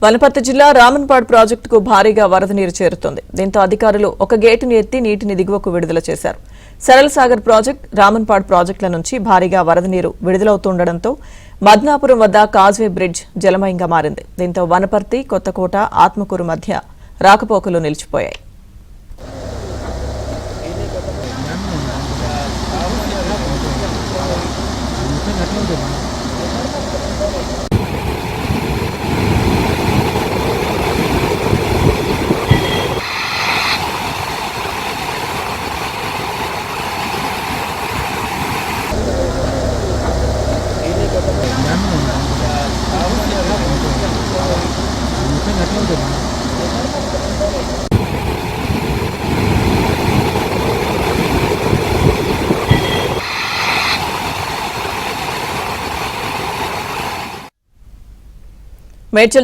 వనపర్తి జిల్లా రామన్పాడ్ ప్రాజెక్టుకు భారీగా వరద నీరు చేరుతోంది. దీంతో అధికారులు ఒక గేటును ఎత్తి నీటిని దిగువకు విడుదల చేశారు. సరళ సాగర్ ప్రాజెక్టు, రామన్పాడ్ ప్రాజెక్టుల నుంచి భారీగా వరద నీరు విడుదలవుతుండటంతో మద్నాపురం వద్ద కాజ్వే బ్రిడ్జ్ జలమయంగా మారింది. దీంతో వనపర్తి, కొత్తకోట, ఆత్మకూరు మధ్య రాకపోకలు నిలిచిపోయాయి. మేడ్చల్